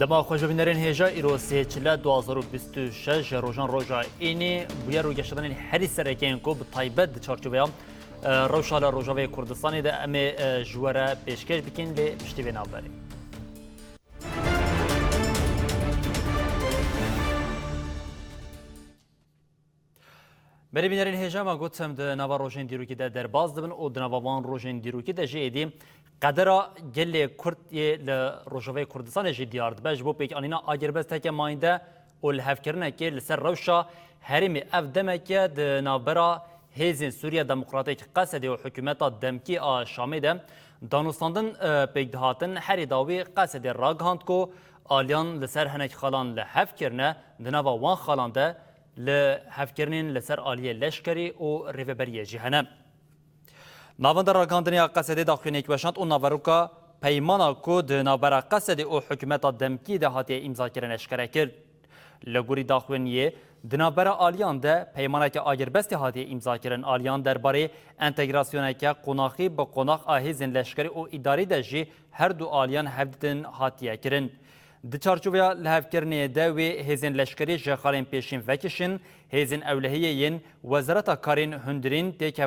دما خوشبینرین هجا ایروسی چلا 2026 روزان روزا اینی بویا رو گشتن هری سرکین کو به تایبت چارچوبیا روشال روزاوی کردستانی ده ام جواره پیشکش بکن لی پشتی به نابری. بری بینرین هجا ما گفتم ده نوا روزن دیروکی ده در باز دبن او ده نوان روزن دیروکی ده جیدی قدر گل کرد ل روزاوی کردستان جی دیار دبج بو پیک آنینا آگربز تک ماینده اول هفکرنه که لسر روشا هرم افدمه که ده نابرا هیزن سوریه دموکراتیک قصد و حکومت دمکی شامیده دانستاندن پیک دهاتن هری داوی قصد راگهاند کو آلیان لسر هنک خالان لحفکرنه ده نوا وان خالان ده لحفکرنین لسر آلیه لشکری و ریوبریه جهنم. ناوند راگاندنیا قصد داخلینیک باشند و ناوروکا پیمانا کود نابرا قصد او حکومت دمکی ده هاتی امضا کردن اشکره کرد. لگوری داخلینیه دنابرا آلیان ده پیمانا که آگربستی هاتی امضا کردن آلیان درباره انتگراسیونه که قناخی با قناخ آهیزن لشکری و اداری ده جی هر دو آلیان هفدن هاتیه کردن. د چارچوبیا لهفکرنی دوی هیزن لشکری جخالین پیشین وکشن هیزن اولهیین وزارت کارین هندرین دیکه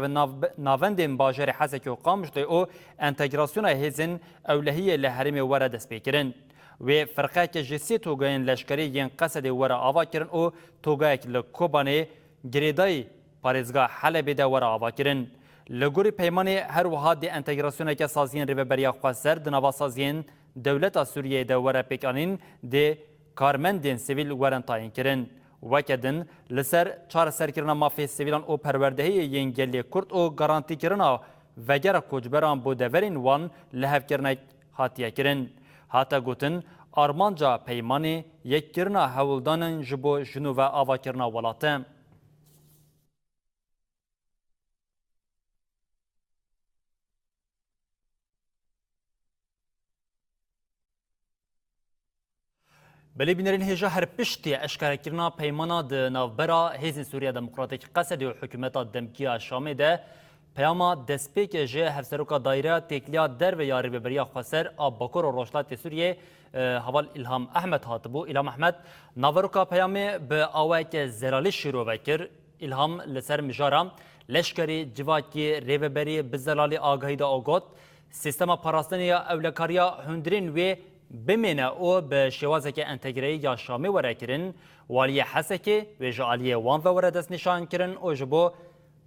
ناوندین باجر حسکی و قامشتی او انتگراسیون هیزن اولهی لحرم وره دست بیکرن و فرقه که جسی توگاین لشکری ین قصد وره آوا کرن او توگایک لکوبانه گریدای پارزگاه حلب ده وره آوا کرن لگوری پیمانی هر وحاد دی انتگراسیون که سازین ریوبریا خواسر دنوا سازین دولت سوریه ده وره پیکانین ده کارمندین سیویل ورن تاین کرن وکدن لسر چار سرکرنا مافی سیویلان او پروردهی ینگلی کرد او گارانتی کرنا وگر کوجبران بودورین وان لحف کرنا هاتیه کرن هاتا گوتن آرمانجا پیمانی یک کرنا هولدانن جبو جنو و آوا کرنا ولاته بلی بینرین هجا هر پشتی اشکال کرنا پیمانا د نوبرا هیزن سوریه دموکراتیک قصد و حکومت دمکی شامی ده پیاما دسپیک جه هفسروکا دایره تکلیا در و یاری ببریا خسر آب بکر و روشلات سوریه حوال الهام احمد هاتبو الهام احمد نوروکا پیامی به آوک زرالی شروع وکر الهام لسر مجارا لشکری جواکی ریوبری بزلالی آگاهی دا آگوت سیستم پاراستنی اولکاریا هندرین و بمینه او به شوازه که انتگری یا شامی وره کرن والی حسکی و جعالی وان و وره دست نشان کرن او جبو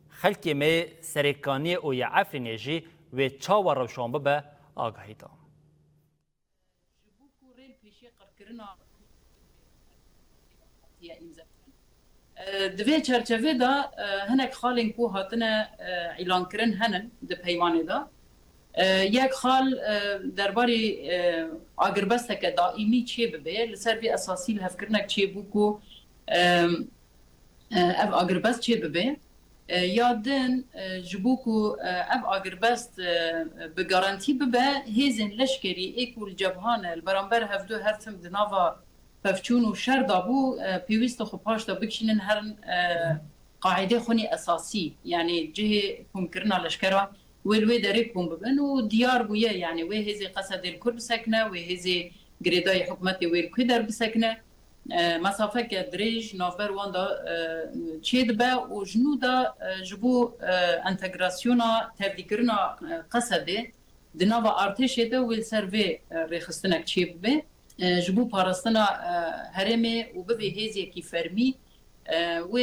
خلکی می سرکانی او یا عفرینی جی و چا و روشان به آگاهی دا دوی چرچوه دا هنک خالین کو هاتنه اعلان کرن هنن ده پیمانه دا یک خال درباره آگربسته که دائمی چه ببه لسر بی اساسی لحفکرنک چه بو کو اف آگربست چه ببه یادن جبو کو اف آگربست به گارانتی ببه هیزن لشکری ایکول جبهان البرانبر هفدو هرتم دناوا پفچون و شر دابو پیویست خو پاش دا بکشنن هرن قاعده خونی اساسی یعنی جه کمکرنا لشکرا وی داره کم ببن و دیار بویه یعنی وی هزی قصد الکرد بسکنه وی هزی گریدای حکومتی وی الکدر بسکنه مسافه که دریج نافبر وان دا چید به و جنو دا جبو انتگراسیونا تفدیکرنا قصده دناوا ارتش ده ویل سر وی ریخستنک چید به جبو پارستنا هرمه و به هزی کی فرمی و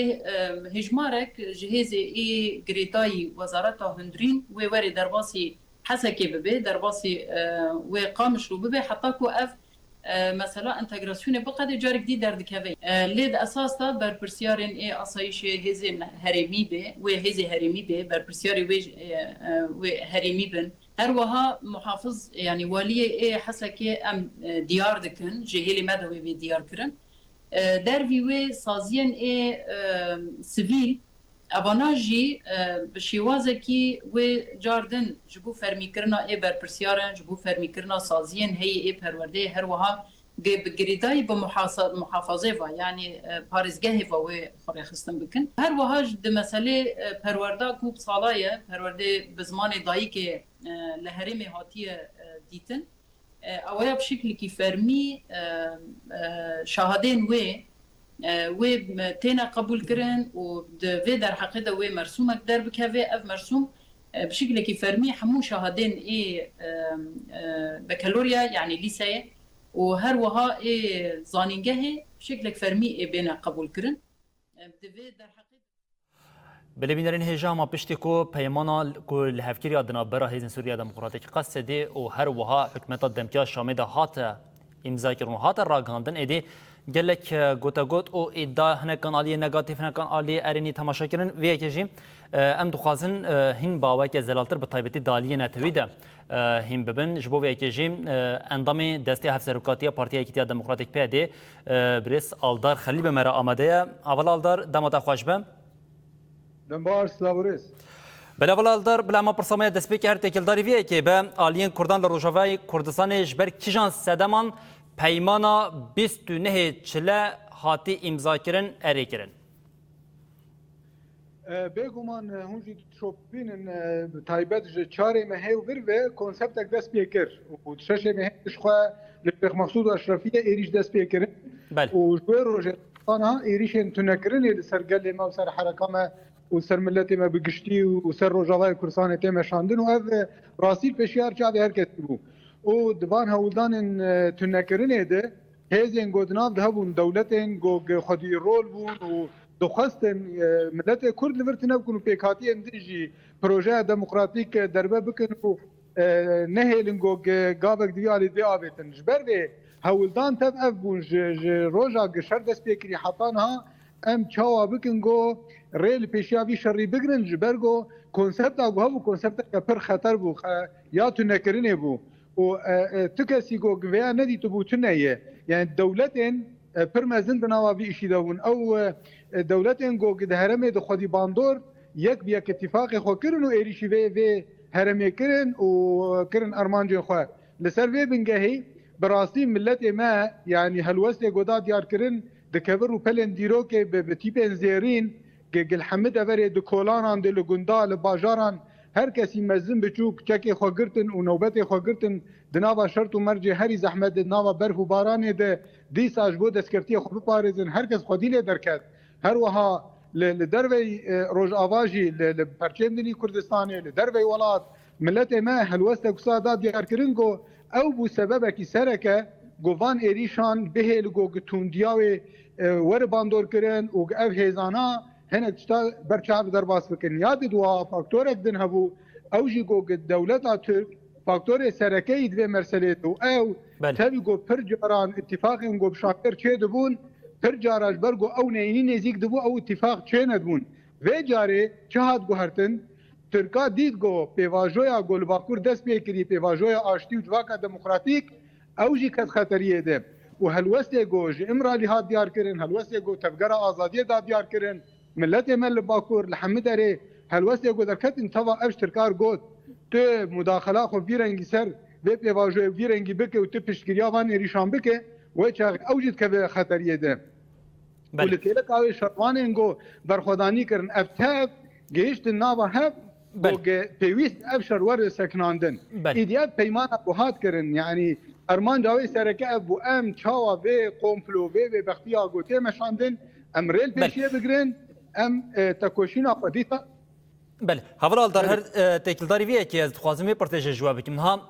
هجمارك جهاز اي غريتاي وزارت هندرين و وري درباسي حسكي ببي درباسي و قامش ببي حتى كو اف مثلا انتجراسيون بقد جار جديد دردكوي ليد اساس تا برپرسيارن اي اسايش هزي هرمي بي و هزي هرمي بي برپرسياري و هرمي بن هر وها محافظ يعني والي اي حسكي ام ديار دكن جهيلي مدوي بي ديار كرن در وی سازین ای سیویل اباناجی بشیوازه کی و جاردن جبو فرمی کرنا ای برپرسیارن جبو فرمی کرنا سازین هی ای پرورده هر وها گریدای به محافظه و یعنی پارزگاه و خوری خستن بکن هر وها د مسئله پرورده کوب سالایه پرورده بزمان دایی که لحرم هاتیه دیتن اویا بشكل كي فرمي شهادين وي تينا قبول كرن و في در حقيقة وي مرسومك در بكافي اف مرسوم بشكل كي فرمي حمو شهادين بكالوريا يعني ليساي وهر وها زانينجه بشكل فرمي بين قبول كرن في در حقيقة بلبینرین هجام پشتی کو پیمانا کو لهفکری ادنا برا هیزن سوریا دموکراتیک قصدی و هر وها حکمت دمکیا شامی ده هات امضا کردن هات راگاندن ایدی گلک گوتا گوت او ایدا هنکان علی نگاتیف هنکان علی ارینی تماشا کردن وی کجیم ام دخوازن هین باوی که زلالتر به طایبتی دالی نتویده هین ببن جبو وی کجیم اندامی دستی هفسروکاتی پارتی ایکیتیا دموکراتیک پیاده برس آلدار خلیب مرا آماده اول آلدار دمادا خوش بم دنبار سلاوریس بلا ولادر بلا ما پرسامه دسپی که هر تکلداری ویه که به آلین کردان لروجاوی کردستان جبر کیجان سدمان پیمانا 29 چله هاتی امضا کرن اری کرن بگومان هونجی شوپینن تایبت چاره مهیو ور و کنسپت دست پیکر و شش مهیش خوا لشیخ مقصود اشرفیه ایریش دست پیکرن و جوه روژه آنها ایریشن تنکرن سرگل ما و سر حرکام و سر ملت ما بگشتی و سر روجاوی کردستان تیم شاندن و اف راسیل پیشیار چاوی هر کسی بو و دوان هولدان تنکرن ده هزین گودناف ده بون دولتین گو خودی رول بون و دخواستن ملت کرد لورتنا بکن و پیکاتی اندیجی پروژه دموکراتیک دربه بکن و نهیلن گو گابک دیالی دی آبیتن جبر به هولدان تف اف بون روژا گشر دست پیکری حطان ها ام چاوا بکن گو ریل پیشیاوی شری بگرن جبر گو کنسپت آگو ها بو کنسپت پر خطر بو یا تو نکرینه بو و تو کسی گو گویا ندی تو بو تنیه یعنی دولتین پر مزن بناوا بی اشی داون او دولتین گو ده هرمه ده خودی باندور یک بیاک اتفاق خو کرن و ایریشی وی هرمه کرن و کرن ارمانجی خو لسر وی بنگهی براستی ملت ما يعني هالوسله قداد يار كرن دكبر وبلن ديرو كي بتيبن زيرين جل حمد افري دكولان عند الجندال باجاران هر كسي مزن بچوك چكي خوغرتن ونوبتي خوغرتن دناوا شرط ومرجي هري زحمت دناوا برف وباران ده دي ساجبو دسكرتي خو بارزن هر كس خودي له دركت هر وها لدروي روج اواجي لبرچم دني كردستاني لدروي ولات ملت ما هالوسله قصادات يار كرنگو او بو سببکی سرکه گوان ایریشان به لگو گتوندیاوی ور باندور کرن و اف هزانا هنک تا برچاو در باس بکن یاد دوا فاکتور دن هبو او جی گو دولت ترک فاکتور سرکه اید و مرسلیت او تبی گو پر جاران اتفاق گو بشاکر چه دبون پر جاراج برگو او نینی نزیک دبو او اتفاق چه ندبون و جاره چهاد گو هرتن ترکا دید گو پیواژویا گلباکور دست پیکری پیواژویا آشتی و جواکا دموکراتیک اوجی کت خطریه ده و هلوسته گو امرا لحاد دیار کرن هلوسته گو تفگره آزادی دا دیار کرن ملت مل باکور لحمد اره هلوسته گو درکت انتوا اوش ترکار گوت تو مداخله خو بیرنگی سر و پیواژوی بیرنگی بکه و تو پشتگیریا وان ریشان بکه و چاق اوجید که خطریه ده و لکیلک آوی شروان گو برخودانی کرن افتاب گیشت ناوا هف پیویست افشار ور سکناندن ایدیات پیمان ابوهات کرن یعنی ارمان جاوی سرکه ابو ام چاوا و قومفلو و بختیا گوته مشاندن ام ریل پیشیه بگرن ام تکوشین آفادیتا بله هفرال در هر تکلداری ویه که از خوازمی پرتش جواب بکیم ها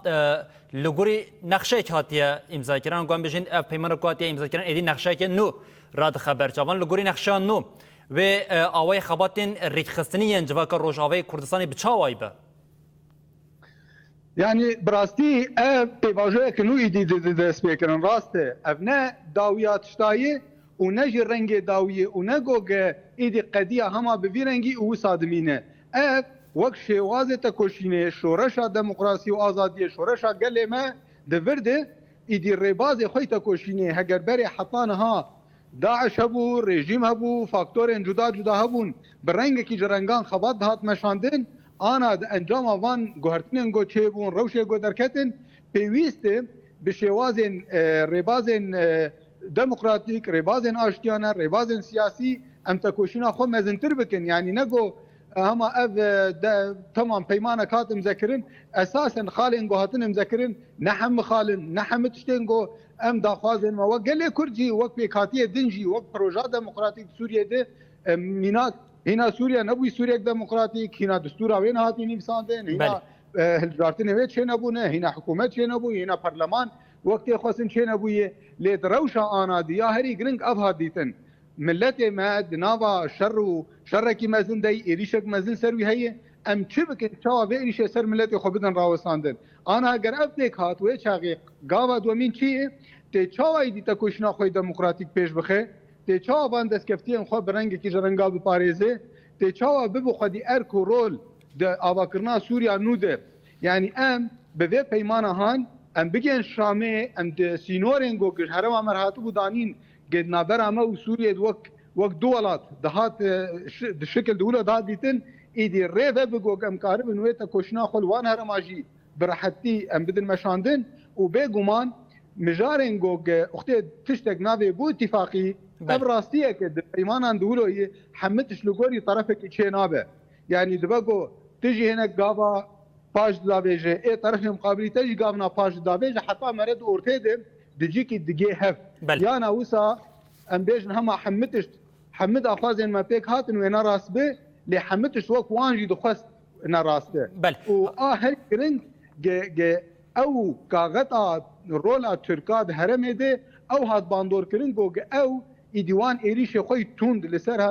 لگوری نقشه که هاتیه امضا کردن گوام بجین اف پیمان که هاتیه امضا کردن ایدی نقشه که نو راد خبر چاوان لگوری نقشه نو و آوای خباتین ریخستنی انجواک روجاوی کردستانی بچاوای به يعني براستي بيواجهك انو يدي دست بيكرن راسته ابنا داويات شتايه ونجي رنگ داويه ونگوگ ايدي قضيه هما بفيرنگي او صادمينه وقت شوازه تكوشينه شورشا ديمقراطي وازاديه شورشا قال ما دفرده ايدي الرباز خوي تكوشينه هجر بري حطانها داعش هبو رژیم هبو فاکتور جدا جدا هبون برنگ کی جرنگان خبات هات مشاندن آنا انجام وان گوهرتنن گو چه بون روشه گو درکتن پیویست به شوازن ربازن دموکراتیک ربازن آشتیانه ربازن سیاسی ام تکوشینا خو مزنتر بکن یعنی نگو هما اف تمام پیمانه کات مذکرین اساسا خالن گوهاتن مذکرین نحم خالن نحم تشتنگو ام داخوازن ما وقال كردجي وقت بكاتيه دنجي وقت بروجا ديمقراطيك سوريا دي مينات هنا سوريا نبوي سوريا ديمقراطيك هنا دستور وين هاتي نيفساندن هنا هلجارتن ويت شي نبونه هنا حكومه شي نبوي هنا برلمان وقت خاصن شي نبوي لدروشا انا دي هري جرينج افها ديتن ملتي ما دنابا شركي مازن دي إريشك مازن سروي هي ام تشبك تشاوا بإريش سر ملتي خو بدن راوساندن انا اگر ابديك هات وي چاغي گاوا دومين چي ته چاوا دي تکوشنا خو ديمقراطيك پیش بخه ته چاوا باندس كفتين خو برنگ کی جرنگال بپاريزه ته چاوا ببو خدي اركو رول د اباكرنا سوريا نوده يعني ام بوي پیمانه هان ام بگن شامه ام د سينورينگو گر هرما مرهاتو دانين قد نابر عما وسوريا وقت دولات دهات الشكل دولة دهات ديتن ايدي الريفة بقوك ام كارب نويتا كوشنا خلوان هرماجي براحتي ام بدن مشاندن وبيقومان مجارين قوك اختي تشتك نافي بو اتفاقي ابراستيه كد ايمانا دولو حمتش لقوري طرفك اتشي نابه يعني دبقو تجي هناك قابا باج دابيجي اي طرف مقابلي تجي قابنا باج دابيجي حتى مرد اورتيدم دجيكي دقي هف يانا وسا ام بيجن هما حمد اخوازن ما بيك هاتن وينا راس به لحمتش وك وانجي دخست نراس به بل هل كرنج او كاغتا رولا تركاد هرم ده او هات باندور كرنج او ايديوان ايريش خوي توند لسر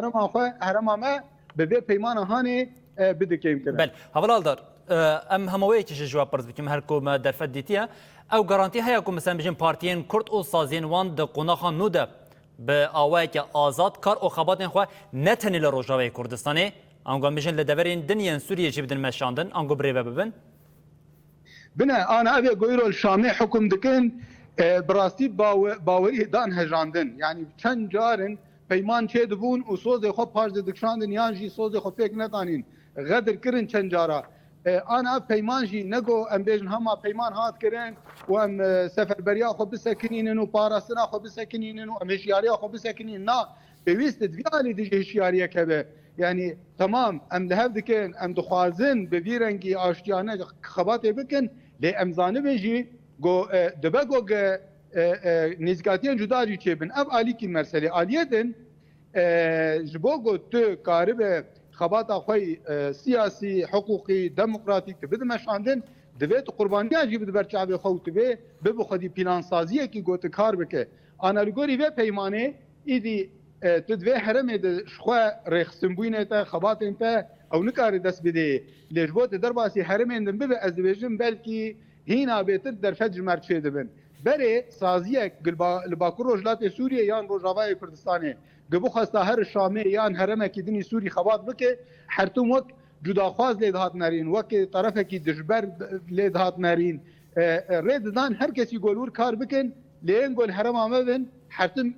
هرم ما ببي بيمانه هاني بدكيم كده بل هولالدار ام همويه كيش جواب برز بكم هركو ما درفت ديتيا او گارانتی هيا كو مثلا بجن بارتيين كرد او سازين وان د قوناخان نوده به آواك آزاد کار او خباتن خو نتنی لروجاوی کردستانی انگو بجن لدورین دنیا سوریه چی بدن مشاندن انگو بریبه ببن بنا انا ابي اقول الشامي حكم دكن براستي باوري دان هجاندن يعني چند جارن پیمان چه دبون او سوز خو پاج دکشاندن یانجی سوز خو فيك نتانين غدر کرن چند جارا انا پیمانجی نگو ام بیجن هما پیمان هات کرن و ام سفربریا خو بسکنین و پاراستنا خو بسکنین و امشیاریا خو بسکنین نا بويست ديالي دي هشياريه كبه يعني تمام ام لهف دكن ام دخوازن ببيرنگي اشتيانه خباته بكن لامزانه بيجي جو دبگو نزگاتين جداجي چبن اب علي کی مرسله اليدن جبوگو تو قارب خبات خوي سياسي حقوقي ديمقراطيك بده مشاندن دويت قرباني اجيب برچاوي خوت به ببو خدي بلان سازيه کی گوت کار بك انا لغوري و پیمانه ايدي تدوي حرم د شخوا رخصمبوينه تا خبات انت او نكار دس بدي لجبوت درباسي حرم اندن به ازبيجن بلكي هنا بيتر در فجر مرچه دبن بري سازيه لباكور روجلات سوريا يان روجاوي كردستان گبو خسته هر شامه یان هرمه کی دنی سوری خبات بکه حرتم وک جداخواز لیدهات نرین وک طرفه کی دجبر لیدهات نرین ریددان هر کسی گلور کار بکن لین گل حرم آمدن حرتم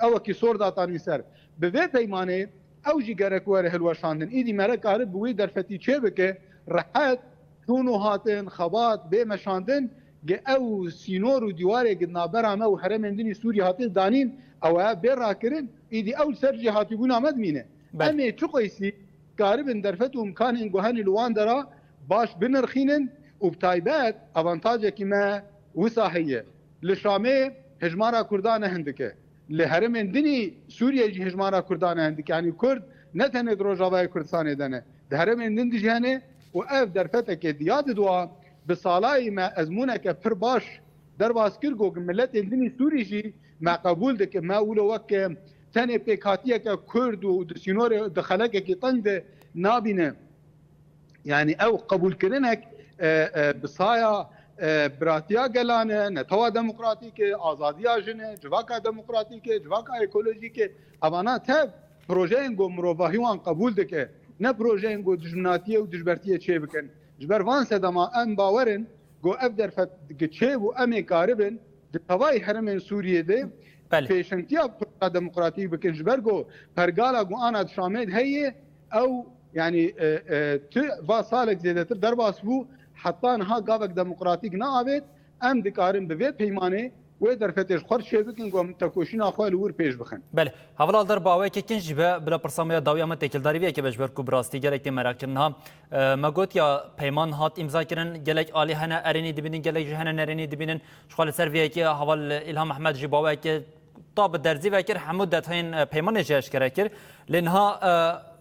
او کی سور داتانی سر به وی پیمانه او جی گرک وره هلوشاندن ایدی مره کار بوی درفتی چه بکه راحت تونو هاتن خبات به مشاندن او سینور و دیواره گدنابرامه و حرم اندنی سوری هاتن دانین او بيرا كرن ايدي اول سرجي هاتبونا مدمينه امي تشقيسي قاربن درفتو امكان انغوهن لواندرا باش بنرخينن وبتايبات افانتاجه كما وصاحيه لشامي هجمارا كردان هندكه لهرم اندني سوريا جي هجمارا كردان هندك يعني كرد نتن دروجاوي كردستان دنه هرم اندن دجانه واف درفتك دياد دوا بصالاي ما ازمونك بر باش درباس كرغو ملت اندني سوري جي ما قبول دك ما اولو وك تاني بيكاتيه كرد ودسينور دخلك كي طند نابنه يعني او قبول كرنك بصايا براتيا گلانه نتوا ديمقراطيك ازاديا جنه جواكا ديمقراطيك جواكا ايكولوجيك اوانا ته بروجين گو مروباهيوان قبول دك نه بروجين گو دجناتيه ودجبرتيه چه بكن جبر وان سدما ام باورن گو افدر فت گچه و ام قاربن دتوای حرم سوریه ده پیشنتیا ديمقراطيك بكن جبر گو پرگالا گو انا شامل هي او يعني با سالك زيادتر درباس بو حتى انها قابك ديمقراطيك نابت ام دكارن بوي پیمانه و درفتش خور شبکن گم تکوشین آخوال ور پیش بخن. بله حوالا در باوی که کنج به بلا پرسامی داوی هم تکیلداری بیه که بجبر کو براستی گلک تی مراک کرنها مگوت یا پیمان هات امضا کردن گلک عالی هنه ارینی دبینن گلک جهنه نرینی دبینن شغال سر وی که حوال الهام احمد جی باوی که طاب درزی وکر حمود دتین پیمان جاش کرد لنها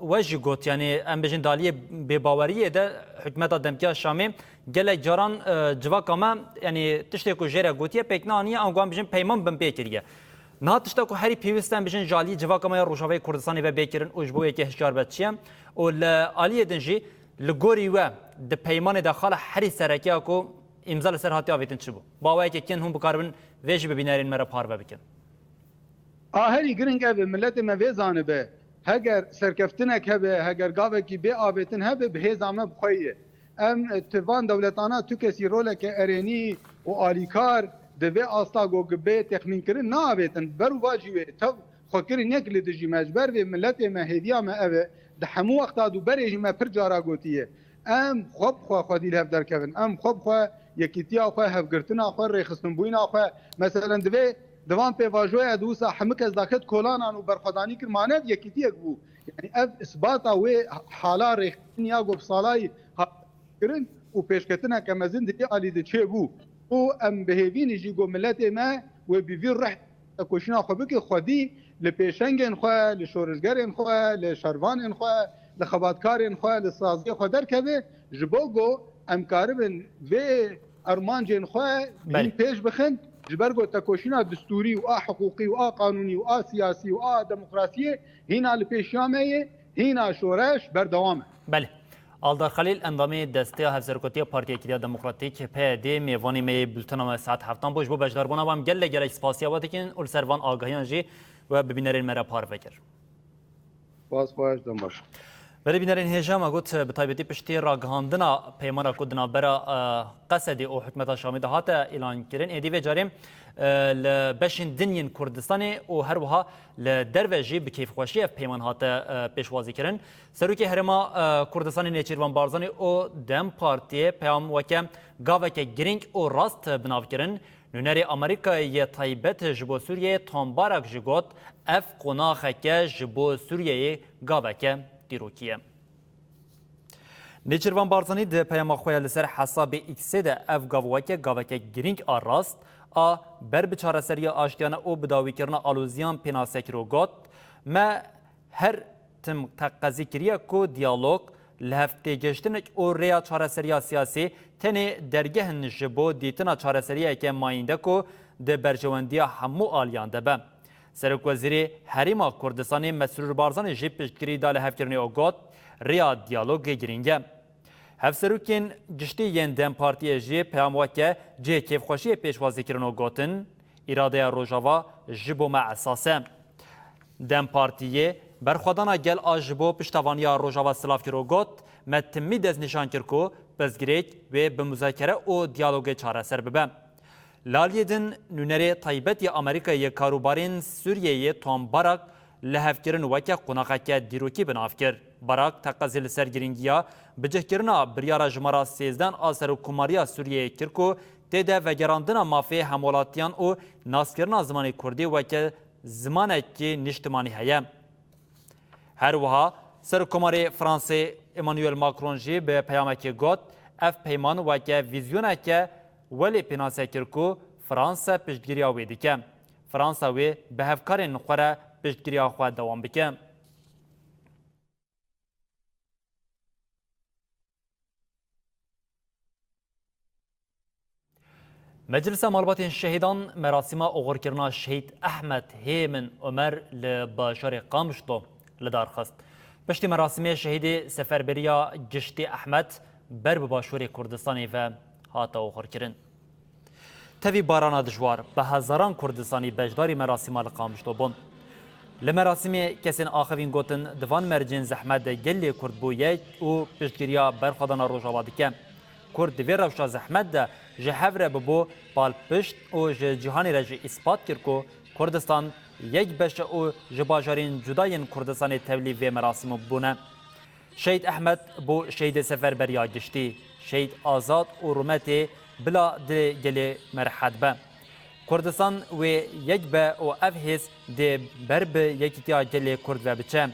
وجه گوت یعنی ام بجن دالی به باوریه ده حکومت دمکیا شامی گلک جاران جواک ما یعنی تشتی کو جره گوتیه پکنانی آنگوان بجن پیمان بم بیکریه نه تشتی کو هری پیوستن بجن جالی جواک ما روجاوی کردستانی و بیکرن اوجبوی که هشیار بچیم و عالیه دنجی لگوری و د پیمان داخل هری سرکیا کو امضا سر هاتی آویتن چبو باوی که کن هم بکاربن ویج ببینارین مرا پار بکن هری گرنگ به ملت ما ویزانه به هگر سرکفتنک هبه هگر گاوه کی به آبتن هبه به هزامه بخویه ام توان دولتانا تو کسی روله که ارینی و آلیکار دوی آستا گوگبه تخمین کرن نه آبتن برو واجیوه تو خوکر نکل دجی مجبر و ملت ما هدیا ما اوه ده همو وقتا دو بریجی ما پر جارا گوتیه ام خوب خواه خودی لحف در کفن ام خوب خواه یکیتیا خواه هفگرتنا خواه ریخستن بوینا خواه مثلا دوی دوام په واژوی دوسه حمک از داخت کولانان و برخدانی کر مانه یکیتی بو یعنی اف اثبات و حالا رختنیا گوب سالای کرن و پیشکتنا کمزین دی علی د چه بو او ام بهوین جی گو ملت ما و بیوی رحت کوشنا خو بک خودی لپیشنگن خو لشورشگرن خو لشروان خو لخباتکارن خو لسازی خو درکبه جبوگو ام کاربن و ارمانجن خو بین پیش بخن جبرگو تکوشینا دستوری و حقوقی و قانونی و سیاسی و دموکراسی هینا لپیشیامه هینا شورش بردوامه بله آلدار خلیل اندامی دسته هفزرکوتی پارتی کلیه دموکراتیک پی میوانی می بلتنامه ساعت هفتان باش بو بجدار بونا بام گله گله سپاسیا واتکین اول سروان آگاهیان جی و ببینرین مرا پار فکر باز باش دم باش بله بینرین هجام اگوت به تایبتی پشتی راگهاندنا پیمان کدنا برا قصدی او حکمت شامی دهات اعلان کردن ادی و جاریم لبشین دنین کردستان او هر وها لدروجی به کیف خوشی پیمان هات پیشوازی کردن سروکی هرما کردستان نیچیروان بارزانی او دم پارتی پیام وکم گاوک گرینگ او راست بناو کردن نونری امریکای تایبت جبو سوریه تامبارک جگوت اف قناخک جبو سوریه گاوک دیروکیه. نیچروان بارزانی ده پیام خواه لسر حساب ایکسی ده اف گاوکه گرینگ آراست بر بچاره سری آشتیانه او بداوی کرنا آلوزیان پیناسک رو گوت ما هر تم تقضی کریه کو دیالوگ لهفته گشتنک او ریا چاره سری سیاسی تنه درگه نجبو دیتنا چاره سریه که ماینده کو ده برجواندی همو آلیان ده به سرک وزیری حریما کردستانی مسرور بارزان جی پشتگیری داله هفکرنی او گوت ریا دیالوگ گرینگه هفسروکین گشتی ین دم پارتی جی پیاموکه جی کیف خوشی پیشوازی کرنو گوتن اراده روجاوا جبو مع اساسه دم پارتیه برخودانا گل آجبو پشتوانیا روجاوا سلاف کرو گوت متمی دز نشان کرکو بزگریک و به مذاکره او دیالوگ چاره سر ببه لالیدن نونری طیبتی امریکای کاروبارین سوریه توم باراک لهفکرن وکه قناقه دیروکی بنافکر باراک تقاضی سرگرینگیا بجهکرنا بریارا جمارا 13 آسر کوماریا سوریه کرکو تده وگراندنا مافی همولاتیان او ناسکرنا زمانی کردی وکه زمانه که نشتمانی هیا هر وها سر کوماری فرانسه ایمانوئل ماکرون جی به پیامک گوت اف پیمان وکه ویزیونه که ولی پیناسه کرکو فرانسه پشتگیری آویدی که فرانسه وی به هفکار نخوره پشتگیری آخواه دوام بکه مجلس مالبات شهیدان مراسم اوغور کرنا شهید احمد هیمن عمر لباشار قامشتو لدار خست پشتی مراسم شهید سفربریا گشتی احمد بر باشور کردستانی و هاتا اوغور کرن تفی بارانا دجوار به هزاران کردستانی بجداری مراسم لقامشتو بون لمراسم کسین آخوین گوتن دوان مرجن زحمت گلی کرد بویه و پشتگیریا برخدانا روژاوادی که کرد وی روشا زحمت ده جهور ببو پال پشت و جهانی رج اثبات کرد کردستان یک بشه و جباجارین جداین کردستان تولی و مراسم بونه شهید احمد بو شهید سفر بریا گشتی شهید آزاد و رومت بلا ده گلی مرحد به کردستان و یک به و افهس ده برب یکیتیا گل کرد و بچه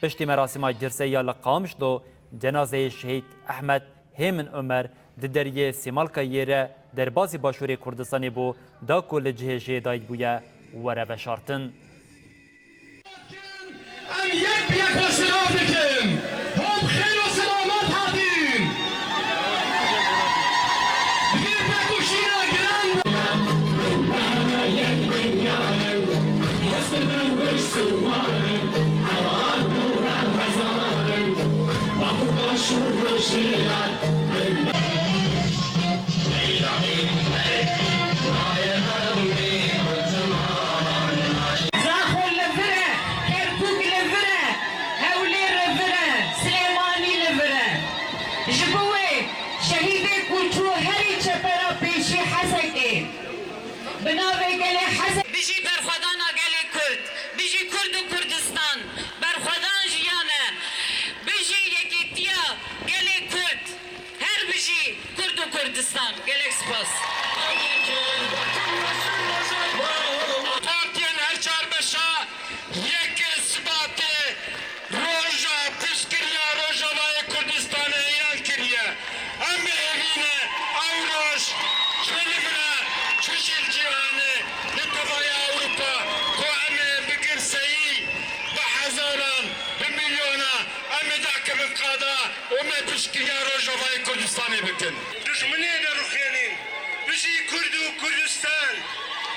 پشتی مراسم جرسه یا لقامش دو جنازه شهید احمد هیمن عمر د دریه سیمالکا یره در بازی باشوری کردستانی بو دا کل جهجه داید بویا وره بشارتن بيجي برخدانا قالي كرد بيجي كرد وكردستان برخدان جيانا بيجي يكيتيا قالي كرد هر بيجي كرد وكردستان قالي سباس باتين هرشار بشا يك سباتي روجا بشكريا روجا باي كردستان ايان كريا امي اغينا اوروش شلبنا شوشيل جيواني لطبايا اوروبا كو امي بقر سيي بحزاران بمليونا امي دعك بالقادة ومي بشكريا روجا باي كردستاني بكن دشمنين رخيانين بجي كرد وكردستان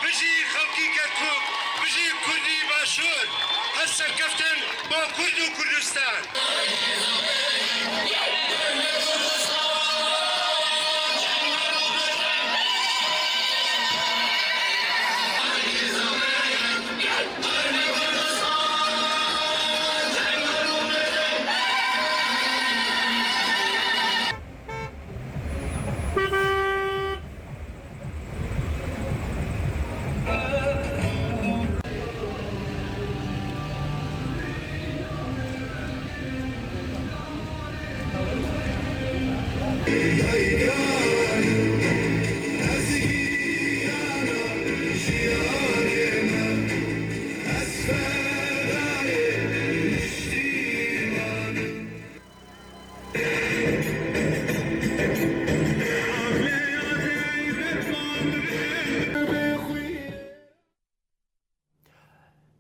بجي خلقي كركوك بجي كردي باشور هسا كفتن با كرد وكردستان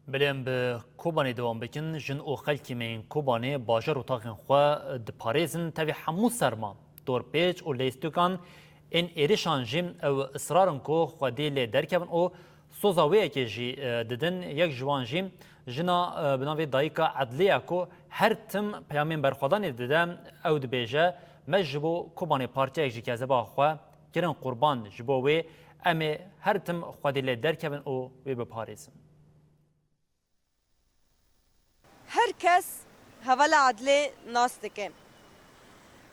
بلیم به کوبانی دوام بکن جن او خلکی من کوبانی باجر و تاخن خوا دپاریزن تاوی حمو سرما دور پیچ و لیستوکان این ایریشان جیم او اصرارن کو خوا دیل درکبن او سوزاویه که جی ددن یک جوان جیم جنا بناوی دایکا عدلیه کو هر تم پیامین برخودانی ددم او دبیجه مجبو کوبانی پارتیا جی که زبا خوا کرن قربان جبو وی امی هر تم خوا دیل درکبن او وی بپاریزن هر کس هول عدله ناس دکه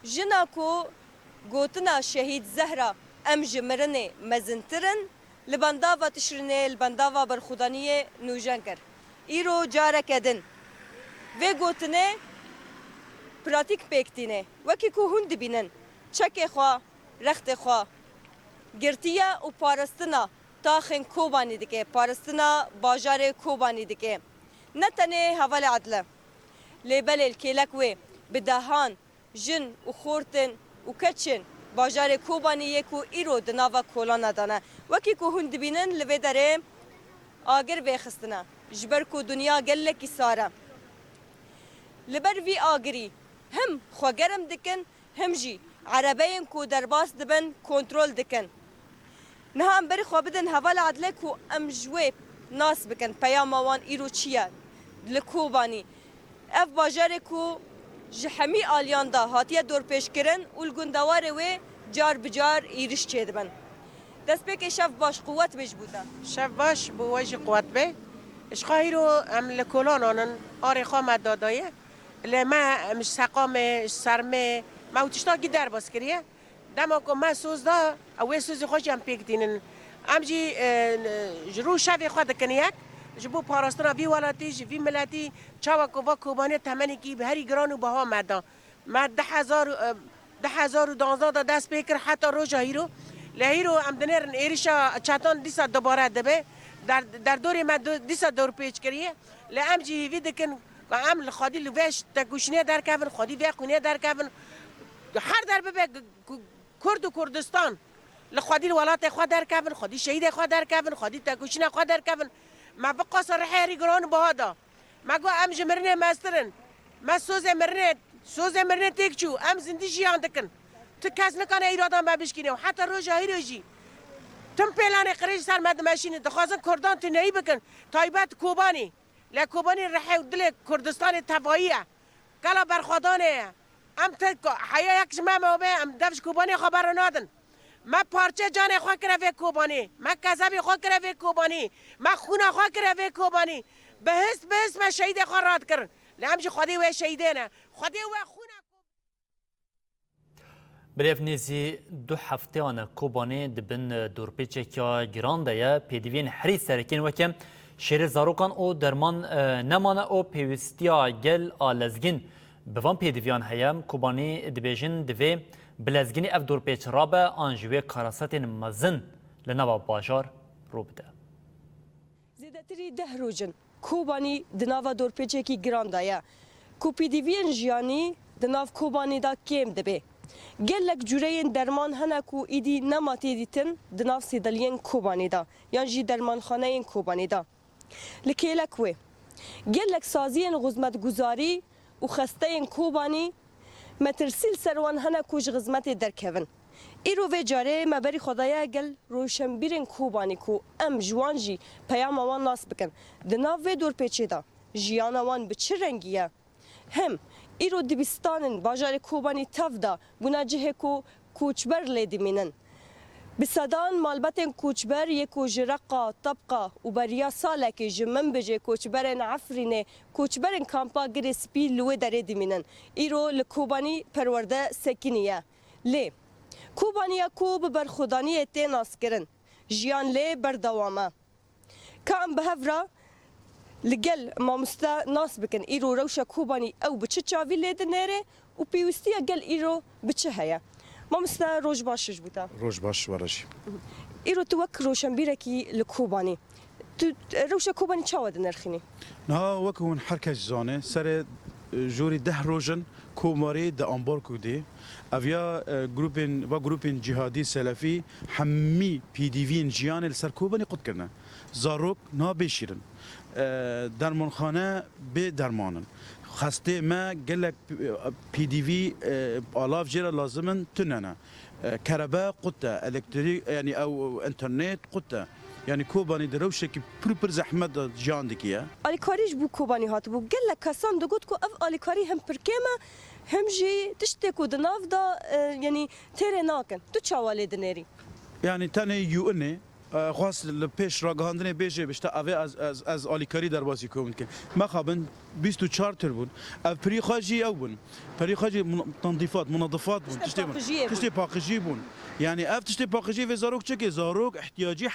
جنا کو گوتنا شهید زهرا ام جمرنه مزنترن لبنداوا تشرنه لبنداوا برخودانیه نوجن کر ایرو جاره کدن و گوتنه پراتیک پیکتینه وکی کو هند بینن چک خوا رخت خوا گرتیا و پارستنا تاخن کوبانی دکه پارستنا باجار کوبانی دکه نتنه هول عدله لیبل الکیلکوی بدهان جن و خورتن و کچن باجار کوبانی یکو ایرو دناوا کولانا دانه وکی کو هند بینن لوی داره آگر بخستنه جبر کو دنیا گلکی ساره لبر وی آگری هم خواگرم دکن هم جی عربین کو درباس دبن کنترول دکن نه هم بری خوابدن هول عدله کو ام جوی ناس بکن پیام وان ایرو چیه لکوبانی اف باجار کو جحمی آلیان دا هاتیه دور پیش کرن و الگندوار و جار بجار ایرش چه دبن دست بک شف باش قوت بش بوده شف باش بواج قوت به اشقاهی رو ام لکولان آنن آره خواه دادایه لما مش سقام سرمه ما وتشتا گیدر باز کریه دما کو ما سوز دا او سوز خوش ام پیک دینن ام جی جرو شف خود کنیک جبو پاراستنا وی ولاتی وی ملتی چاوا کو کوبانه تمنی کی به هری گران و بها مدا ما 10,000 و 10,000 دست بکر حتی روزا هیرو لهیرو ام دنرن ایریشا چاتان دیسا دوباره دبه در دوری ما دیسا دور پیچ کریه لام جی وی دکن ام خادی لوش تکوشنه در کفن خادی و خونه در کفن هر در به کرد و کردستان لخادی ولات خود در کفن خادی شهید خود در کفن خادی تکوشنه خود در کفن ما بقى صرحه ريجرون بهذا ما جو ام جمرنا ماسترن ما سوز مرنه تكشو ام زنديجي عندكن تكاس نكان ايرادا ما بشكينه وحتى روجا هيروجي تم بلان قريش صار مد ماشين دخازن كردان تنهي بكن تايبات كوباني لا كوباني رح يدل كردستان تبعيه قال برخدانه ام حياه يكش ما ام دفش كوباني خبر نادن ما پارچه جان خو کرا و کوبانی ما کذابی خو کرا و کوبانی ما خونه خو کرا و کوبانی بهس ما شهید خو راد کردن لامش خودی و شهیدانه خودی و خونه بریف نیزی دو هفته آن کوبانی دبن دورپیچه که گرانده یا پیدوین حری سرکین وکم شیر زاروکان او درمان نمانه او پیوستیا گل آلزگین بوان پیدویان هیم کوبانی دبیجن دوی بلزگینی اف دورپیچ رابه آنجوی کاراسات مزن لنوا باجار رو بده. زیادتری 10 روزن کوبانی دنوا دورپیچه کی گراندایا کوپیدیوین جیانی دناو کوبانی دا کم دبه گلک جورین درمان هنه کو ایدی نماتی دیتن دناو سیدالین کوبانی دا یان جی درمان خانه این کوبانی دا لکیلک وی گلک سازین غزمت گزاری و خسته این کوبانی مترسیل سروان هنه کوج غزمت درکون ایرو و جاره مبری خدایا گل روشنبیرن کوبانی کو ام جوانجی پیام وان ناس بکن دناو و دور پیچه دا جیان وان به چه رنگیه هم ایرو دبستانن باجار کوبانی تف دا بنا جه کو کوچبر لیدی مینن بسدان مالبتن کوچبر یکو جرقا طبقا و بریا ساله که جمن بجه کوچبرن عفرینه کوچبرن کامپا گری سپی لوه داره دیمینن ایرو لکوبانی پرورده سکینیه لی کوبانیا کو ببرخودانی تیناس کرن جیان لی بردوامه کام بهفرا لگل مامستا ناس بکن ایرو روشا کوبانی او بچه چاوی لیده نره و پیوستیا گل ایرو بچه هیا مامستا روش باشش بوده روش باش ورشی ایرو تو وک روشنبیره کی لکوبانی تو روشا کوبانی چاوه نرخینی نه وکون حرکت زانه سر جوری 10 روزن کوماری د انبار کودی اویا گروپین جهادی سلفی همی پی دی وین جیان سر کوبانی قد کردن زاروک نا بشیرن درمانخانه به درمانن خسته ما گلک پی دی وی آلاف جرا لازمن تننا کربا قطه الکتریک یعنی او انترنت قطه یعنی کوبانی دروشه که پر زحمت جان دکیه آلیکاریش بو کوبانی هات بو گلک کسان دگوت کو اف آلیکاری هم پرکیما هم جی تشتی کو دناف دا یعنی تیره ناکن تو چاوالی دنری یعنی تنه یو انه خواست لپیش را گهاندنه بیشه بشته اوه از آلیکاری در بازی کومن که ما خابن 24 تر بون اف پری خاجی او بون پری خاجی تنظیفات منظفات بون تشتی پاکجی بون یعنی اف تشتی پاکجی و زاروک چه که زاروک احتیاجی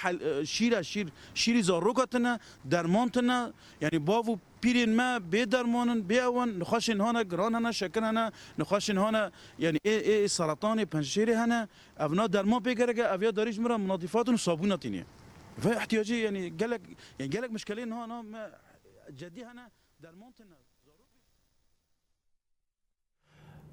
شیری زاروکاتنا درمانتنا یعنی باو پیرین ما به درمانن به اون نخاشن هانا گران هانا شکر هانا نخاشن هانا یعنی ای سرطان پنجشیری هانا اونا درمان بگرگه اویا داریش مرا منظفات و صابوناتینیه و احتیاجی یعنی گلک مشکلین هانا جدی هانا درمانتنا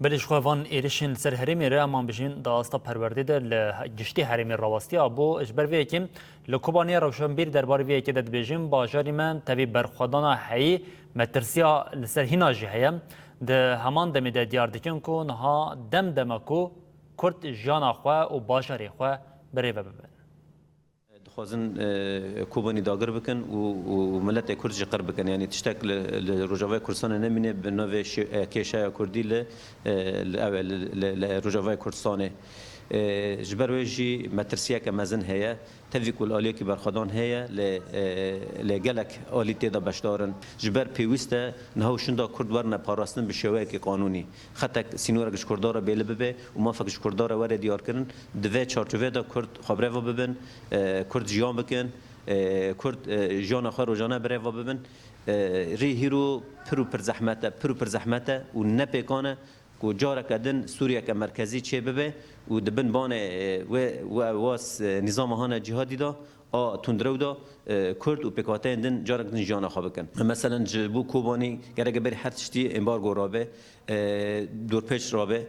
بلش خوان ایرشین سر هرمی را امان بجین داستا پرورده در گشتی هرمی رواستی ابو اجبر وی کیم لکوبانی روشنبیر درباره وی که داد بجین باجاری من تبی برخوادانا حی مترسیا لسر هینا جهیم ده همان دمی ده دیار دکن کو نها دم کو کرد جانا خواه و باجاری خواه بری و ببن خوازن کوبانی داگر بکن و ملت کرد جقر بکن یعنی تشتک لروجاوای کردستان نمینه به نوع کشای کردی لروجاوای کردستان جبر ویجی مترسیه که مزن هیا تفیکل آلیه که برخدان هیا لگلک آلی تیدا بشدارن جبر پیوسته نهوشون دا کرد ورنه پاراستن به شوه که قانونی خطک سینوره گش کرداره بیله ببه و ما فکش کرداره وره دیار کرن دوه چارچوه دا کرد خبره و ببن کرد جیان بکن کرد جان آخر و جانه بره و ببن ری هیرو پرو پر زحمته و نپیکانه کو جارك دن سوريا كمركزي چه ببه و دبن بان واس نظام هانا جهادي دا تندرو دا کرد و پکاتین دن جارك دن جانا خوابکن مثلا جبو کوبانی گرگ بری هر تشتی امبارگو رابه دور پیچ رابه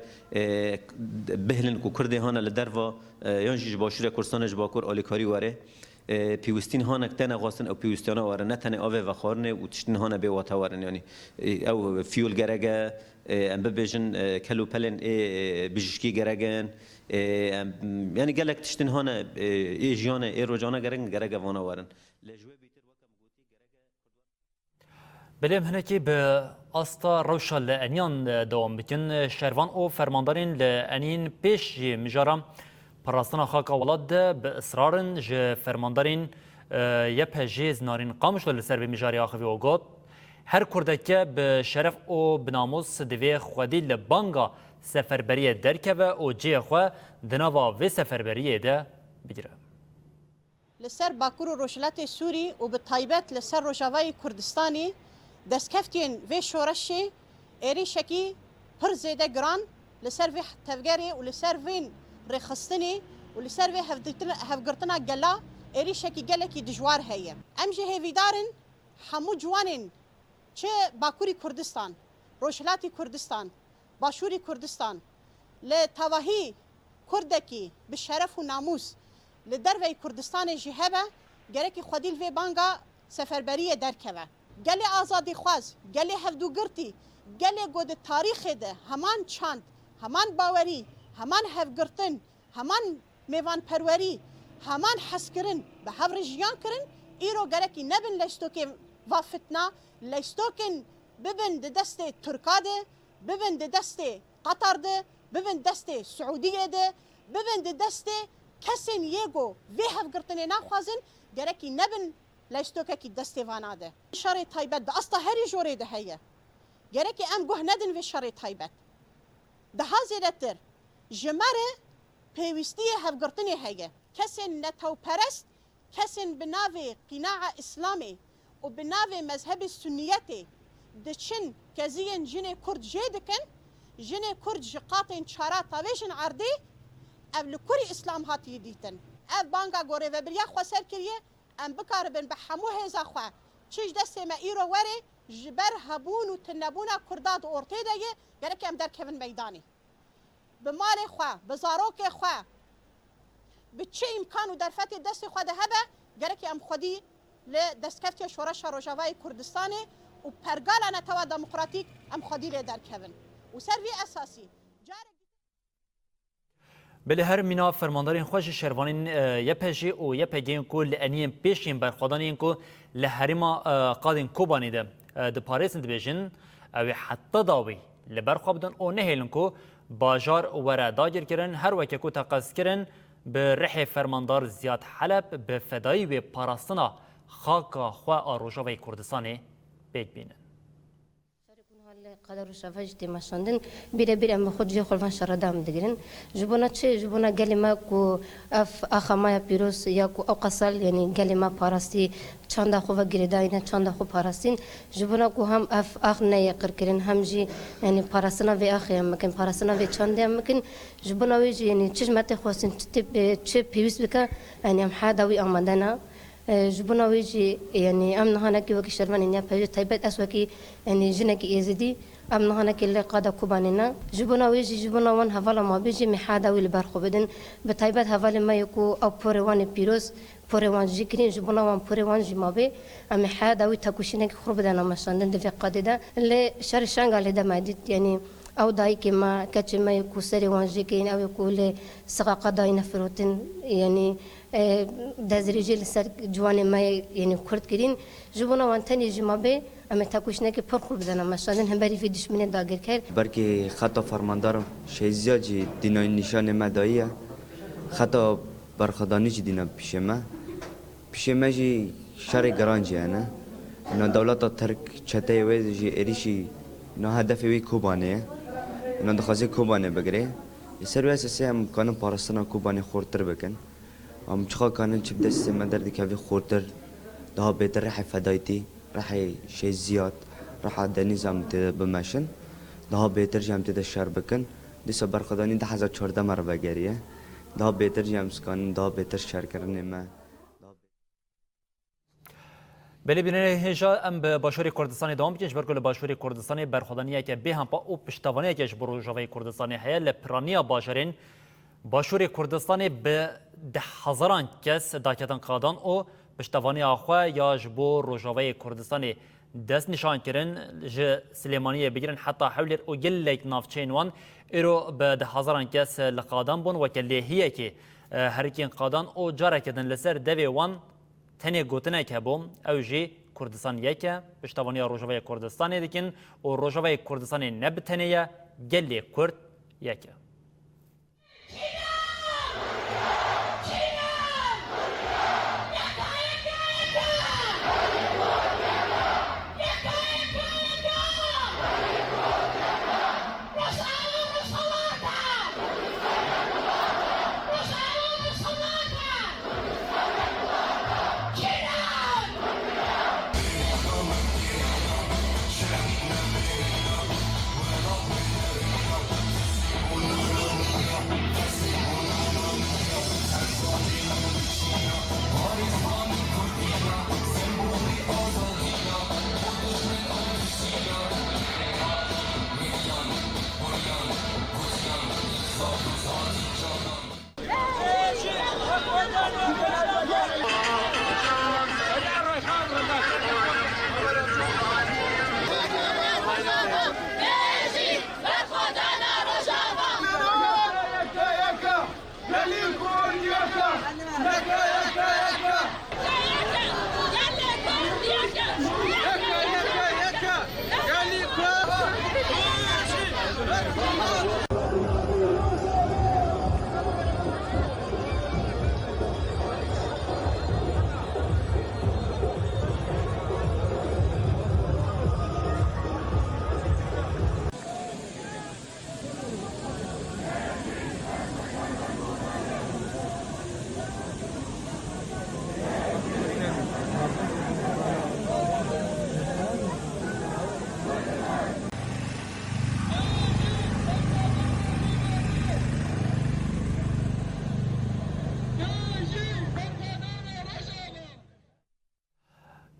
بهلن کو کرد هانا لدروا یانجی باشور کردستان جباکور آلیکاری واره پیوستین هانا کتن غاستن او پیوستیانا واره نه تنه آوه و خارنه و تشتین هانا به واتا وارن یعنی او فیول گرگه ام ببیجن کلو پلن بجشکی گرگن یعنی گلک تشتین هانا جیانه روجانه گرگه وانا وارن بلیم هنکی به استا روشا لانیان دوام بکن شروان او فرماندارین لانین پیش مجارم پراستنا خاکا ولاد به اصرارن ج فرماندارین یپجیز نارین قامش لسر به مجاری آخوی اوگات هر کردکه به شرف او بناموس دوی خودی لبانگا سفربریه درکه و جی خو دناوا و سفربریه ده بگیره. لسر باکور و روشلات سوری و به تایبت لسر روجاوای کردستانی دستکفتین و شورشی ایری شکی پر زیده گران لسر و تفگری و لسر وین رخصتنی و لسر و هفگرتنا گلا ایری شکی گله کی دجوار هیه. امجه هیویدارن همو جوانن چه باکوری کردستان، روشلاتی کردستان، باشوری کردستان لتواهی کردکی به شرف و ناموس لدروی کردستان جهبه گرکی خودیل و بانگا سفربری درکوه. گل آزادی خواز، گل هفدوگرتی، گل گود تاریخ ده همان چاند، همان باوری، همان هفگرتن، همان میوان پروری، همان حسکرن به هفر جیان کرن ایرو گرکی نبن لستوکی وافتنا لستوکن ببن دست ترکاده ببن دست قطر ده ببن دست سعودیه ده ببن دست کسین یگو و هفگرتن نخوازن گرکی نبن لایستوکه کی دستی واناده شر تایبت ده اصلا هری جوری ده هیه گرکی ام گوه ندن و شر تایبت ده ها زیرتر جمره پیوستی هفگرتنی هیه کسین نتو پرست کسین بناوی قناع اسلامی و بناوی مذهب سنیتی دچن کزین جن کرد جدکن جن کرد جقاتین چارا تاویشن عردی اب لکوری اسلام هاتی دیتن اب بانگا گوره و بریا خواسر کریه ام بکار بن به همو هزا خواه چیش دسته ما ایرو وره جبر هبون و تنبونا کرداد و ارتی دیگه گره که ام در کون میدانی به مال خواه به زاروک خواه به چه امکان و در فتح دست خواه ده هبه گره که ام خودی لدستکفتی شورش روجاوای کردستانه و پرگالا نتوا دموکراتیک ام خودی لی در کون و سروی اساسی بله هر مینا فرماندارین خوش شروانین یپجی و یپگین کو لانیم پیشین برخوادانین کو لحریما قادین کوبانی ده پاریس دبیجن او حتی داوی لبرخوابدن او نهیلن کو باجار ورا داگر کرن هر وکی کو تقاض کرن به رح فرماندار زیاد حلب به فدایی و پاراستنا خاکا خوا روجاوی کردستان بیگ بینن قدر شفاج تماشاندن بیره بیره ام خود جه خلفان شردام دگرن جبونا چه جبونا گلیما کو اخمای پیروس یا کو اوقصل یعنی گلیما پاراستی چند خو و گریداینا چند خو پاراستین جبونا کو هم اخ نه قرکرین هم جی یعنی پاراستنا و اخ ممکن پاراستنا و چند ممکن جبونا وی یعنی چشمت خوستین چه پیوس بک یعنی هم حداوی آمدنا جبونا ویجی یعنی ام نهانا کی وکی شرمانی نیا پیج تایبت اسوکی یعنی جنکی ازدی ام نهانا کی لقادا کوبانینا جبونا ویجی جبونا وان حوالا ما بیجی محادا ویل برخو بدن به تایبت حوالا ما یکو او پوروان پیروز پوروان جیکرین جبونا وان پوروان جمابه ام محادا وی تاکوشینه کی خرب بدن ماشاندن دفع قاددا ل شر شانگال ده مادیت یعنی او دای که ما کچ ما یکو سری وان جیکرین او یکو ل سقا دای نفروتن یعنی دزریجی لسر جوان ما یعنی کرد کردین جبونا وانتنی جمابه اما تاکوشنه که پر خوب بدنم ماشاءالله هم بری فیدیش منه داگر کرد برکی خطا فرماندارم شیزیاجی دینای نشان مدایه خطا برخدانی جی دینا پیش ما جی شر گرانجی نه اینا دولت ترک چته وی جی اریشی اینا هدف وی کوبانه اینا دخوازی کوبانه بگیره سر اساسی هم کانون پاراستنا کوبانه خورتر بکن ام چخا کانن چه دست مدردی که وی خورتر ده بهتر رح فدایتی رح شی زیاد رح دنیزم بمشن daha beter jem tede şer bikin disa berxadani 2014 mer vegeriye daha beter jem skanin daha beter şerkirin me بله بینه هجا ام به باشوری کردستان دوام بکنش برکل باشوری کردستان برخدانیه که به هم پا او پشتوانیه کهش برو جوای کردستان هیا لپرانیا باشرین باشوری کردستان به 10,000 کس داکتن قادان او پشتوانی آخوا یا جبو روجاوای کردستان دست نشان کرن ج سلیمانیه بگیرن حتی حولر او گلک نافچین وان ایرو به 10,000 کس لقادان بون وکلی هیه که هرکین قادان او جاره کدن لسر دوی وان تنه گوتنه که بوم او جی کردستان یکه پشتوانی روجاوای کردستان دیکن و روجاوای کردستان نبتنه گلی کرد یکه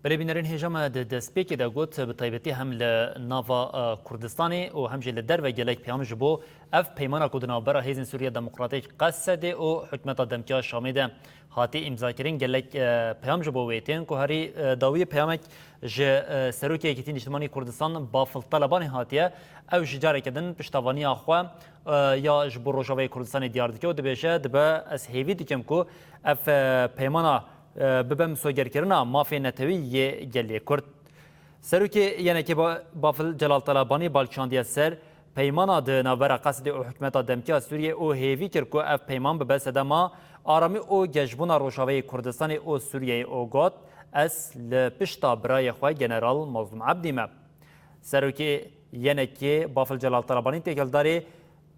بله بینرین هجام دستپیک دا گوت به طیبتی هم لناوا کردستانی و همجه لدر و گلک پیام جبو اف پیمانا کدنا برا هیزن سوریا دموکراتیک قصده و حکمت دمکیا شامیده هاتی امضا کرین گلک پیام جبو ویتین که هری داوی پیامک جه سروکی اکتین اجتماعی کردستان بافل طلبانی هاتیه او جاره کدن پشتوانی آخوا یا جبو روجاوی کردستان دیار دکه و دبیشه دبه از هیوی دکم که اف پیمانا ببم سوگرکرنا مافی نتوی گلی کرد سروکی یعنی که بافل جلال طلبانی بالچاندی سر پیمانا ده نوبر قصد او حکمت دمکیا سوریه او هیوی کرد که اف پیمان به دما آرامی او گجبونا روشاوی کردستان او سوریه او گوت از لپشتا برای خواه جنرال مظلوم عبدیمه سروکی یعنی که بافل جلال طلبانی تکل داری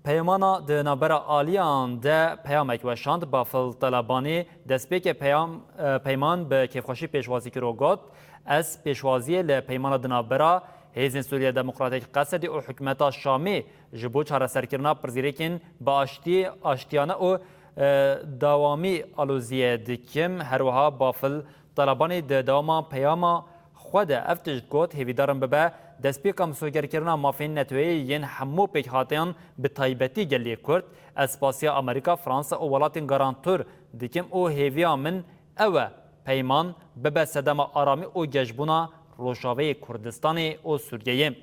پیمانا ده نبر آلیان ده پیامک و شاند بافل طلبانی دستپیک پیمان به کیفخوشی پیشوازی کرو گوت از پیشوازی لپیمان ده نبر هیزن سوریه دموکراتیک قصد او حکمتا شامی جبو چهار سرکرنا پرزیرکن با آشتیانه او دوامی آلوزیه دکم هروها بافل طلبانی ده دواما پیاما خود افتشت گوت هیویدارم ببه دستپیکم سوگرکرنا مافین نتوی ین همو پیک هاتیان به تایبتی گلی کرد اسپاسیا امریکا فرانسه و ولاتین گارانتور دیکم او هیویا من اوه پیمان ببه سدم آرامی او گجبونا روشاوی کردستان او سوریه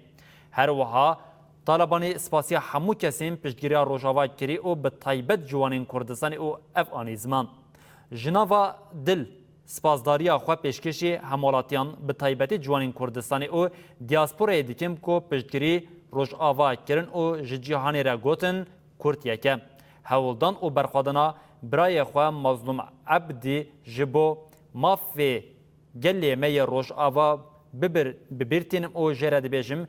هر وها طالبانی اسپاسیا همو کسیم پشتگیری روشاوا کری او به تایبت جوانین کردستان او افغانیزمان جناوا دل سپاسداریا خو پیشکشی همولاتیان به تایبەتی جوانین کوردستانی او دیاسپورای دیکم کو پشتگیری روجاوا کرن او جیهانی را گوتن کورتیکه هولدان او برخوادنا برای خو مظلوم عبدی جبو مافی گلی می روجاوا ببرتین او جرد بیجم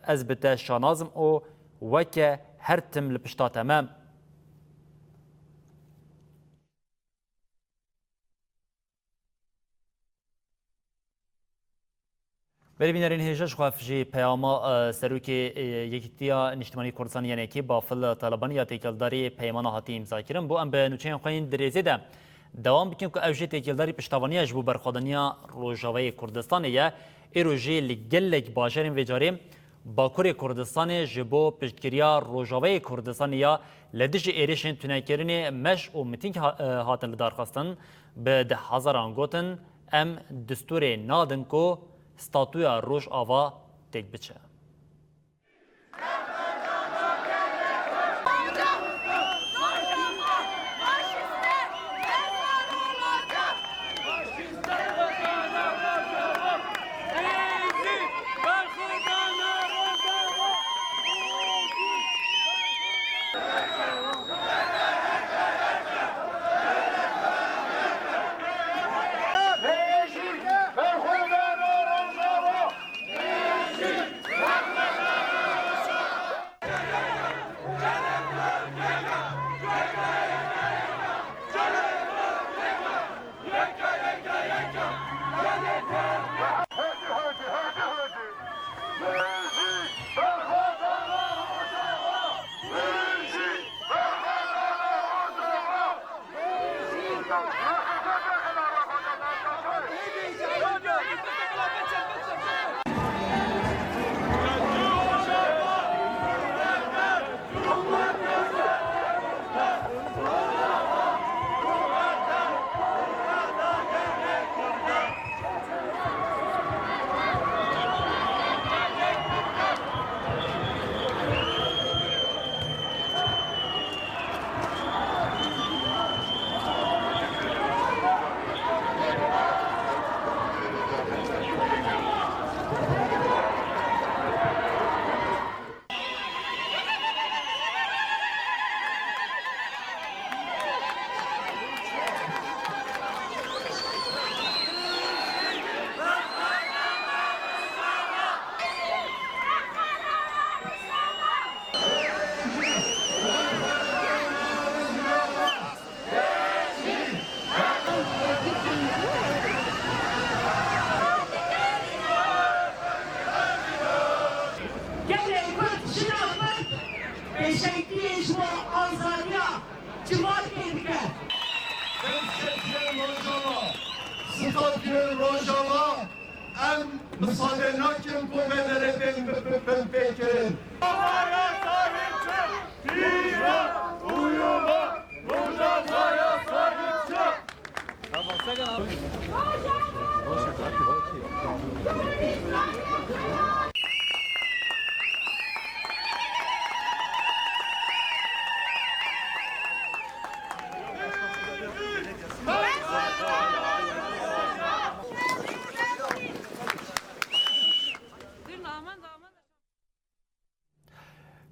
از بتا شانازم او وکه هر تم لپشتا تمام بینرین هیجش خواف جی پیاما سروکی یکیتیا نیشتمانی کردستان یعنی که با فل طالبان یا تکیلداری پیمان هاتی امضا کردن بو ام به نوچین خوین دریزه ده دوام بکن که اوجه تکیلداری پشتوانی اجبو برخوادنیا روجاوی کردستان یا ایروژی لگلگ باجرین وجاریم باکوری کردستان جبو پشتگیریا روجاوی کردستان یا لدیج ایریشن تونکرین مش و متینگ هاتن لدارخواستن به 10,000 گوتن ام دستور نادن کو ستاتویا روش آوا تک بچه.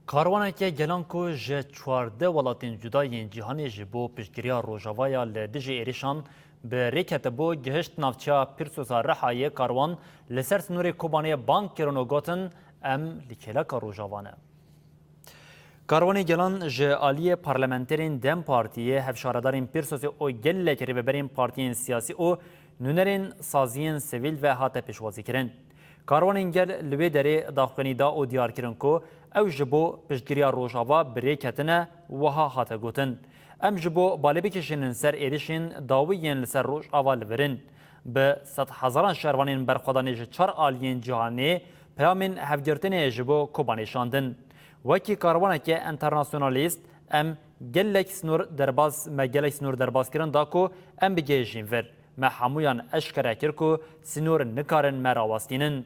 کاروانه که گلان کو ج 14 ولاتین جدایین جهانی جبو پشتگیریا روجاوایا لدیج ایریشان به ریکت بو گهشت نافچا پیرسوزا رحایه کاروان لسر سنوری کوبانه بانک کرونو گوتن ام لیکلکا روجاوانه. کاروانی گلان ج آلی پارلمنترین دم پارتیه هفشاردارین پیرسوزی او گل کری ببرین پارتیین سیاسی او نونرین سازین سویل و هات پیشوازی کرن. کاروان گل لوی دری داخلی دا او دیار کرن کو او جبو پشتگیریا روجاوا بریکتنه وها هات گوتن. ام جبو بالبی کشین سر ایریشین داویین لسر روجاوا لورن. به 100,000 شهروانین برخوادانی ج 4 آلیین جهانی پیامین هفگرتنه جبو کوبانی شاندن. وکی کاروانه که انترناسیونالیست ام گلک سنور درباز کرن دا کو ام بگیجین ور. ما همویان اشکره کر کو سنور نکارن مراواستینن.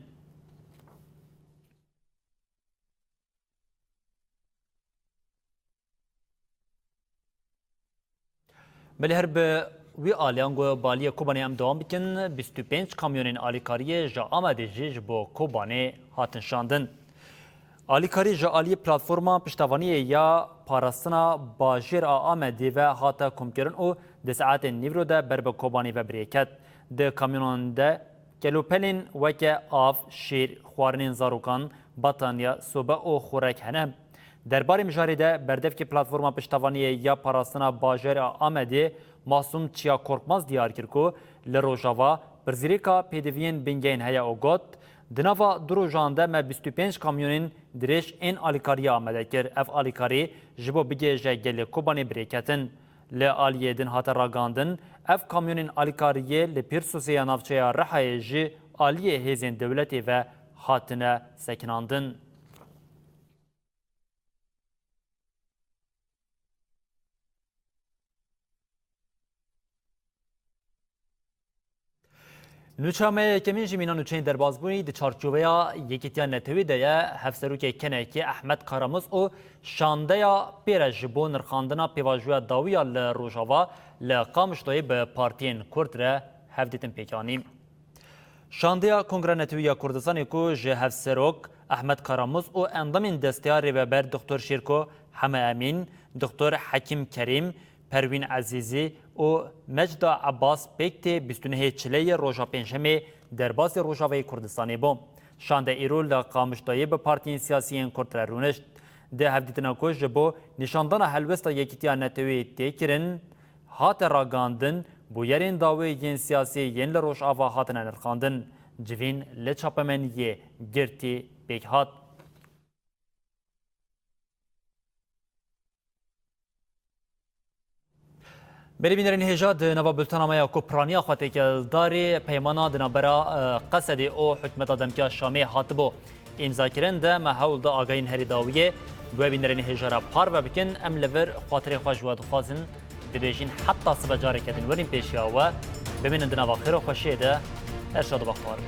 ملهر به وی آلیانگو بالی کوبانی ام دوام بکن 25 کامیونین آلیکاری جا آمده جیج با کوبانی هاتن شاندن. آلیکاری جا آلی پلاتفورما پشتوانی یا پاراستنا باجیر آمده و هاتا کمکرن او ده ساعت نیورو ده برب کوبانی و بریکت ده کامیونان ده کلوپلین وکه آف شیر خوارنین زاروکان بطانیا صوبه او خورک هنه. درباره مجاری ده بردف که پلاتفورما پشتوانی یا پاراستنا باجیر آمده ماسوم چیا کورکماز دیار کرد که لروجاوا برزیریکا پیدوین بینگین هیا او گوت Dinava Drojan me 25 kamyonên dirêj ên alîkariya amade kir. Ev alîkarî ji bo bigêje gelê Kobanê birêketin. Li aliyê din hate ragandin, ev kamyonên alîkariyê li Pîrsosê navçeya Rihayê jî aliyê hêzên dewletê ve hatine sekinandin. Nûçame yekemîn ji mîna nûçeyên derbasbûnî di çarçoveya Yekîtiya Netewî de ye hevserokê kenekê Ehmed Karamız û şandeya pêre ji bo nirxandina pêvajoya dawiya li Rojava li Qamişloyê bi partiyên Kurd re hevdîtin pêkanî. Şandeya Kongre Netewî ya Kurdistanê ku ji hevserok Ehmed Karamız û endamên destiyarê veber Dr. Şêrko Heme Emîn, Dr. Hekim Kerîm, Pervîn Ezîzî û Mecda Abbas pêk tê 29 çileyê roja pênjemê derbasê Rojavayê Kurdistanê bû. Şande îro li Qamişloyê bi partiyên siyasî Kurd re rûnişt. Di hevdîtina ku ji bo nîşandana helwesta Yekîtiya Netewî tê kirin, hate ragandin bûyerên daweyên siyasî yên li Rojava hatine nirxandin. Civîn li çapemeniyê girtî pêk hat. Berîbînerên hêja di nava bultanamaya Kopraniya xwetêkeldarê peymana di navbera Qesedê û hikûmeta Demkiya Şamê hatibû. Îmzakirin de me hewl da agahiyên herî dawiyê guhebînerên hêja re parve bikin em li vir xatirê xwe ji we dixwazin dibêjin heta sibe carekê din werîn pêşiya we bimînin di nava xêr û xweşiyê de erşad û baxtewar.